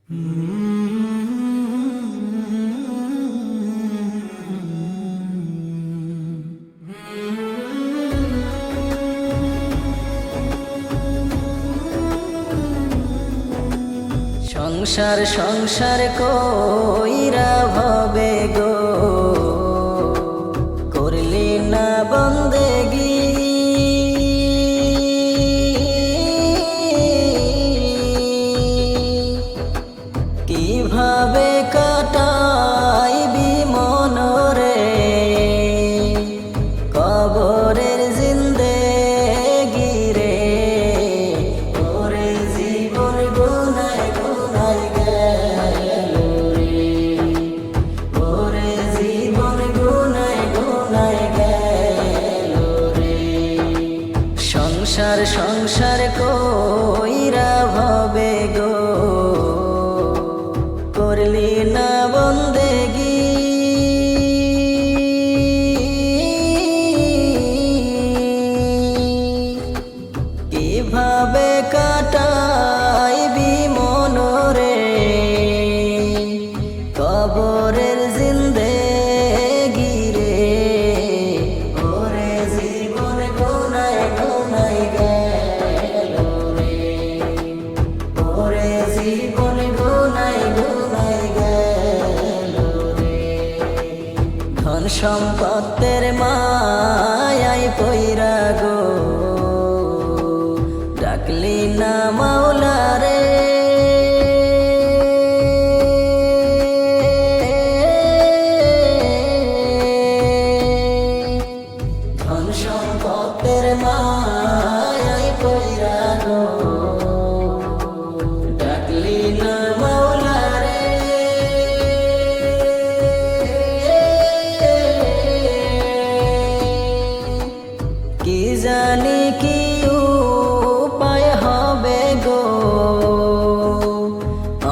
সংসার সংসার কইরা ভবে গো করলি না বন্দেগি কিভাবে কাটাইবি মনরে কবরের জিন্দেগি রে ওরে জীবন গুনায় গুনায় গেল রে ওরে জীবন গুনায় গুনায় গেল রে সংসার সংসার কইরা ভবে গো করলি না বন্দেগি কিভাবে কাটাইবি মনরে কবরের জিন্দেগি রে ওরে জীবন গুনায় গুনায় গেল রে ওরে জীবন গুনায় গুনায় গেল রে ধন সম্পদের মায়ায় পইরা গো ডাকলি না মাওলা রে ধন সম্পদের মায়ায় পইরা গো ডাকলি না মাওলা রে কি জানি কি উপায় হবে গো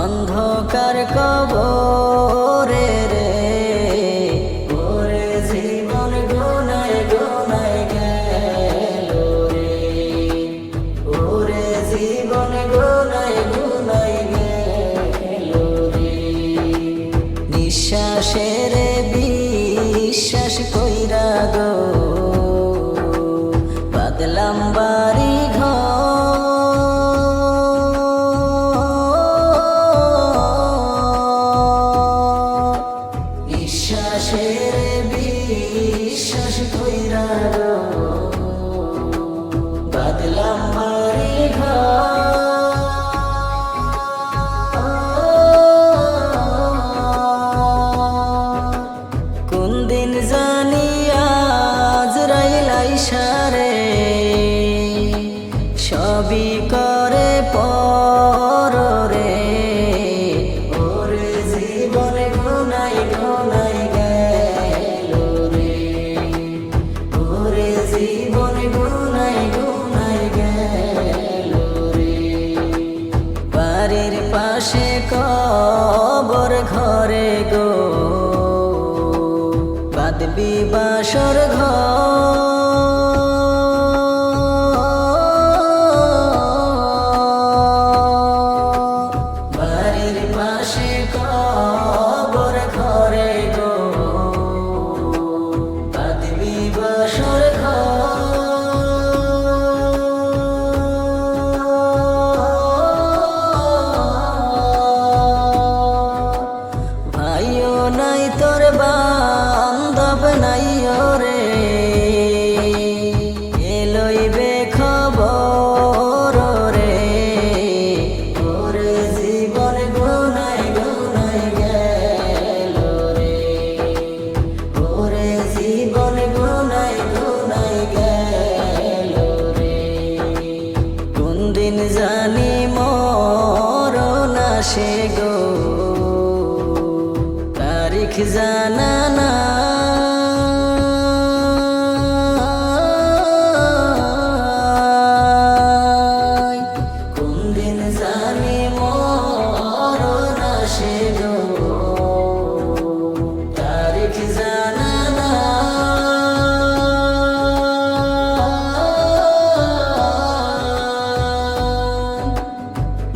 অন্ধকার কবরে রে ওরে জীবন গুনায় গুনায় গেল রে ওরে জীবন গুনায় গুনায় গেল রে নিঃশ্বাসের বিশ্বাস কইরা গো বাদলাম বাড়ি নিঃশ্বাসের বিশ্বাস কইরা গো বাদলাম বাড়ি কোন দিন জানি আজরাইল আইসা রে সবই করে পর রে ওরে জীবন গুনায় গুনায় গেল রে ওরে জীবন গুনায় গুনায় গেল রে বাড়ির পাশে কবর ঘরে গো বাঁধবি বাসর বাড়ির পাশে কবর ঘরে গো বাঁধবি বাসর ভাইও নাই তোর বান্ধব নাই রে এলইবে খবর রে ওরে জীবন গুনায় গুনায় গেল রে ওরে জীবন গুনায় গুনায় গেল রে কোন দিন জানি মরণ আসে গো তারিখ জানা না কোন দিন জানি মরণ আসে গো তারিখ জানা না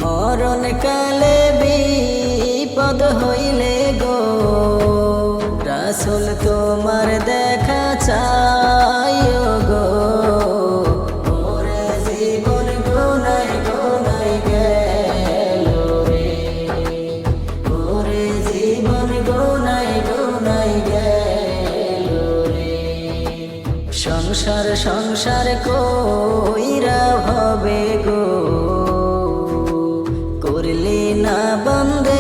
মরণ কালে বিপদ হইলে গো রাসূল তোমার দেখা চাই গো ওরে জীবন গুনাই গুনাই গেল রে ওরে জীবন গুনাই গুনাই গেল রে সংসার সংসার কইরা হবে গো করলি না বন্দে